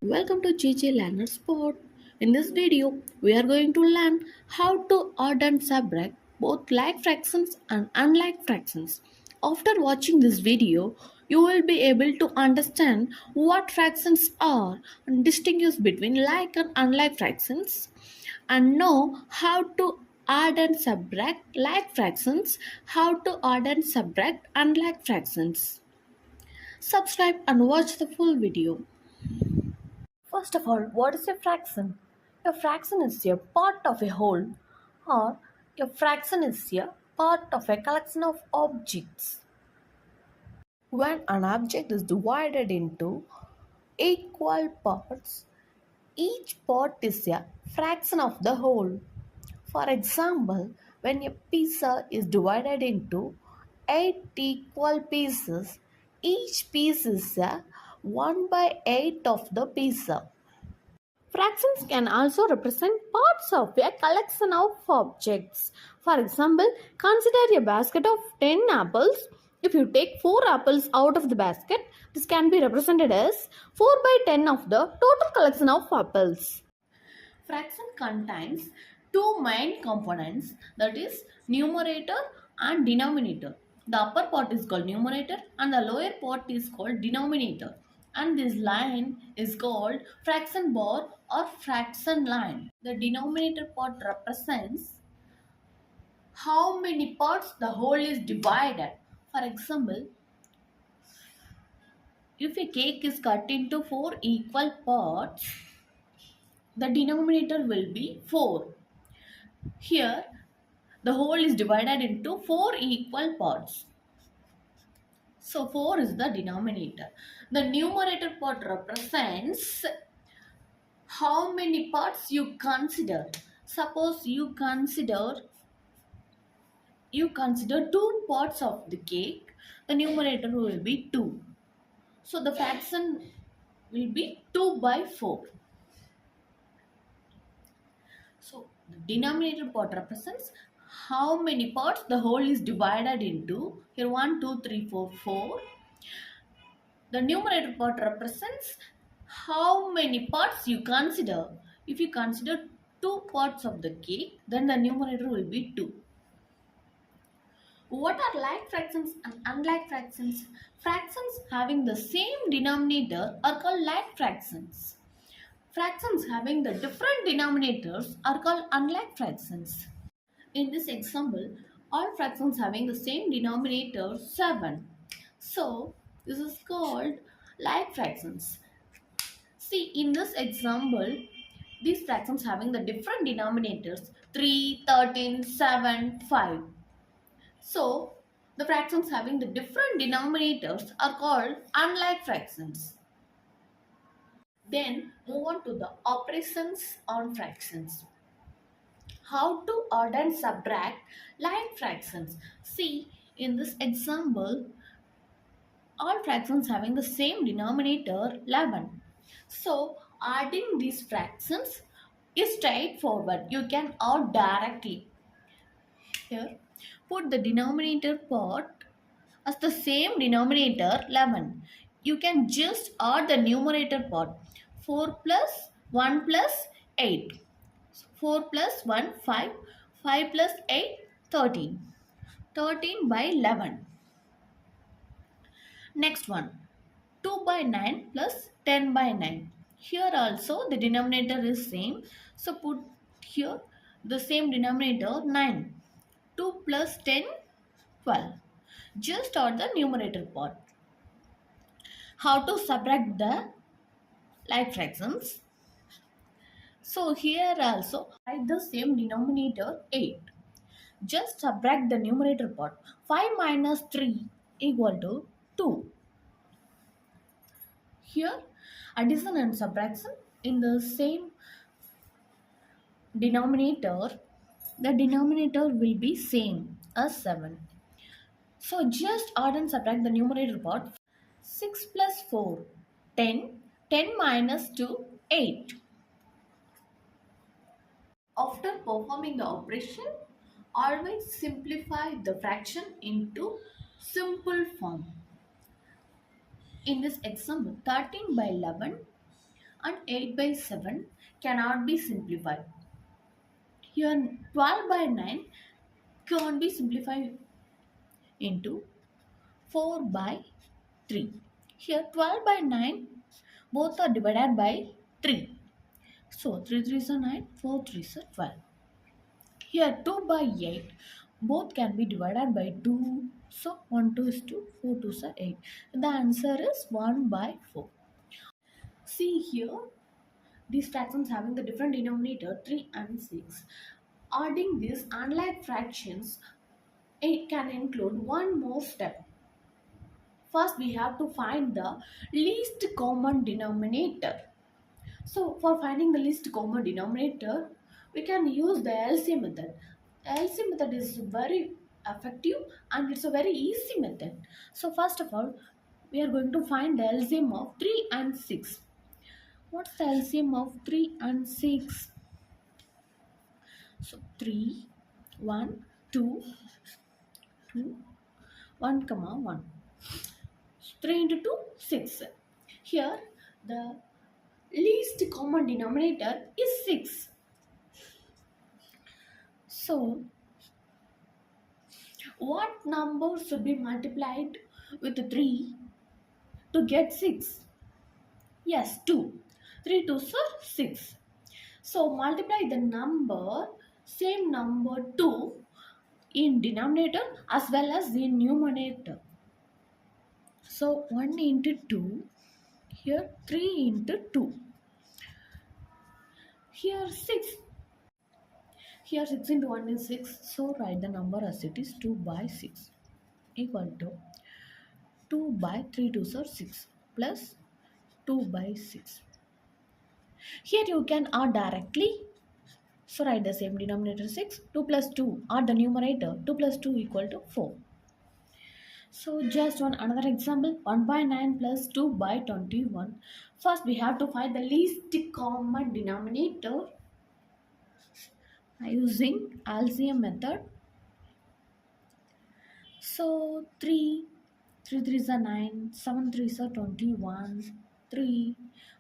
Welcome to jjlearnersspot. In this video, we are going to learn how to add and subtract both like fractions and unlike fractions. After watching this video, you will be able to understand what fractions are and distinguish between like and unlike fractions, and know how to add and subtract like fractions, how to add and subtract unlike fractions. Subscribe and watch the full video. First of all, what is a fraction? A fraction is a part of a whole, or a fraction is a part of a collection of objects. When an object is divided into equal parts, each part is a fraction of the whole. For example, when a pizza is divided into 8 equal pieces, each piece is a 1 by 8 of the pizza. Fractions can also represent parts of a collection of objects. For example, consider a basket of 10 apples. If you take 4 apples out of the basket, this can be represented as 4 by 10 of the total collection of apples. Fraction contains two main components, that is numerator and denominator. The upper part is called numerator and the lower part is called denominator. And this line is called fraction bar or fraction line. The denominator part represents how many parts the whole is divided. For example, if a cake is cut into 4 equal parts, the denominator will be 4. Here, the whole is divided into 4 equal parts. So 4 is the denominator. The numerator part represents how many parts you consider. Suppose you consider 2 parts of the cake, the numerator will be 2. So the fraction will be 2 by 4. So the denominator part represents how many parts the whole is divided into. Here 1, 2, 3, 4, 4. The numerator part represents how many parts you consider. If you consider 2 parts of the cake, then the numerator will be 2. What are like fractions and unlike fractions? Fractions having the same denominator are called like fractions. Fractions having the different denominators are called unlike fractions. In this example, all fractions having the same denominator 7. So, this is called like fractions. See, in this example, these fractions having the different denominators 3, 13, 7, 5. So, the fractions having the different denominators are called unlike fractions. Then move on to the operations on fractions. How to add and subtract like fractions. See, in this example, all fractions having the same denominator 11. So, adding these fractions is straightforward. You can add directly. Here, put the denominator part as the same denominator 11. You can just add the numerator part. 4 plus 1 plus 8. 4 plus 1, 5. 5 plus 8, 13. 13 by 11. Next one, 2 by 9 plus 10 by 9. Here also the denominator is same. So put here the same denominator 9. 2 plus 10, 12. Just add the numerator part. How to subtract the like fractions? So here also write the same denominator 8. Just subtract the numerator part. 5 minus 3 equal to 2. Here addition and subtraction in the same denominator, the denominator will be same as 7. So just add and subtract the numerator part. 6 plus 4, 10. 10 minus 2, 8. After performing the operation, always simplify the fraction into simple form. In this example, 13 by 11 and 8 by 7 cannot be simplified. Here 12 by 9 can be simplified into 4 by 3. Here 12 by 9 both are divided by 3. So 3 3s are 9, 4 3s are 12. Here 2 by 8 both can be divided by 2. So 1 2 is 2, 4 2s are 8. The answer is 1 by 4. See here, these fractions having the different denominator 3 and 6. Adding these unlike fractions, it can include one more step. First, we have to find the least common denominator. So, for finding the least common denominator, we can use the LCM method. LCM method is very effective and it's a very easy method. So, first of all, we are going to find the LCM of 3 and 6. What's the LCM of 3 and 6? So 3, 1, 2, 2, 1, comma 1. 3 into 2, 6. Here the least common denominator is 6. So what number should be multiplied with 3 to get 6? Yes, 2. 3 2s are 6. So multiply the number, same number 2 in denominator as well as in numerator. So 1 into 2, here 3 into 2, here 6, here 6 into 1 is 6, so write the number as it is 2 by 6 equal to 2 by 3 2s are 6 plus 2 by 6. Here you can add directly, so write the same denominator 6, 2 plus 2, add the numerator, 2 plus 2 equal to 4. So just one another example, 1 by 9 plus 2 by 21. First we have to find the least common denominator using LCM method. So 3 3s are 9, 7 3s are 21, 3,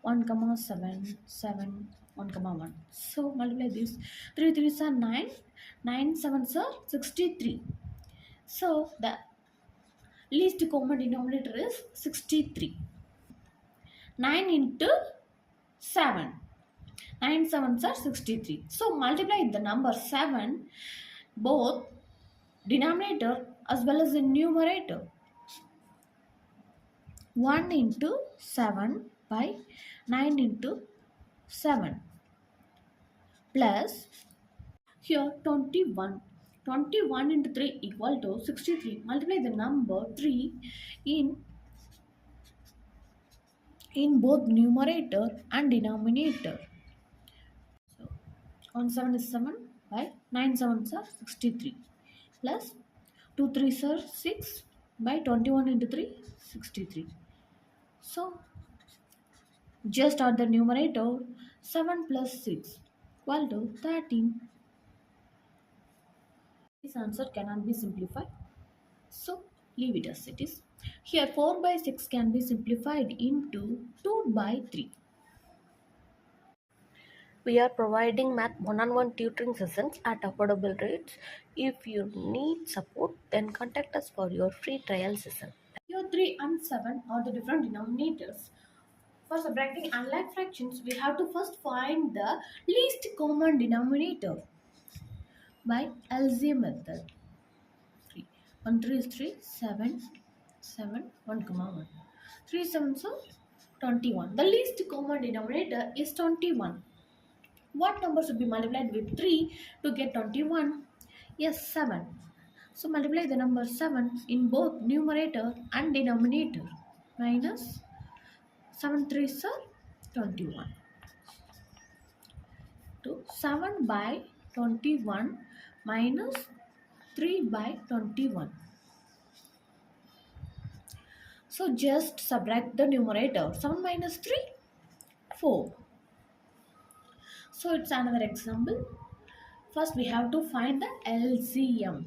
1 comma 7, 7, 1 comma 1. So multiply this, 3 3s are 9, 9 7s are 63. So the least common denominator is 63. 9 into 7. 9 sevens are 63. So multiply the number 7 both denominator as well as in numerator. 1 into 7 by 9 into 7 plus here 21. 21 into 3 equal to 63. Multiply the number 3 in both numerator and denominator. So 1 7 is 7 by 9 sevens are 63 plus 2 3s are 6 by 21 into 3 63. So just add the numerator 7 plus 6 equal to 13. This answer cannot be simplified, so leave it as it is. Here 4 by 6 can be simplified into 2 by 3. We are providing math one-on-one tutoring sessions at affordable rates. If you need support, then contact us for your free trial session. Here 3 and 7 are the different denominators. For subtracting unlike fractions, we have to first find the least common denominator by LCM method. 3. 1 3 is 3, 7, 7, 1 comma 1. 3 7 so 21. The least common denominator is 21. What number should be multiplied with 3 to get 21? Yes, 7. So multiply the number 7 in both numerator and denominator. Minus 7 3s are 21. To 7 by 21 minus 3 by 21. So just subtract the numerator. 7 minus 3, 4. So it's another example. First we have to find the LCM.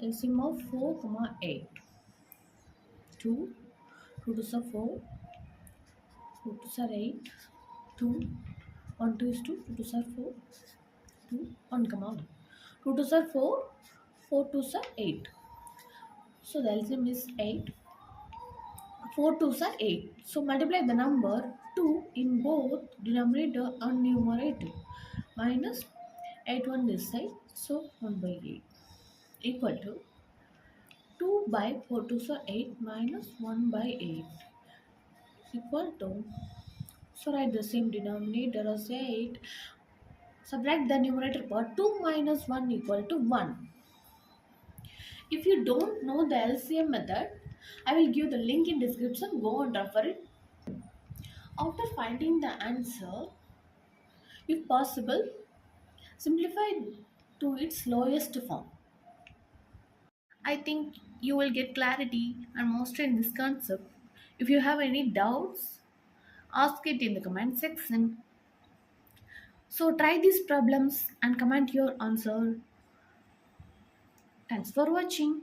LCM of 4, 8. 2, 2 2s are 4, 4 2s are 8, 2, 1 2 is 2, 2 2s are 4, 2, 1 come on. 2 2s are 4, 4 2s are 8. So the LCM is 8. 4 2s are 8. So multiply the number 2 in both denominator and numerator. Minus 8 1 this side. So 1 by 8 equal to 2 by 4 2s are 8 minus 1 by 8 equal to, so write the same denominator as 8. Subtract the numerator part, 2 minus 1 equal to 1. If you don't know the LCM method, I will give the link in description. Go and refer it. After finding the answer, if possible, simplify to its lowest form. I think you will get clarity and master in this concept. If you have any doubts, ask it in the comment section. So try these problems and comment your answer. Thanks for watching.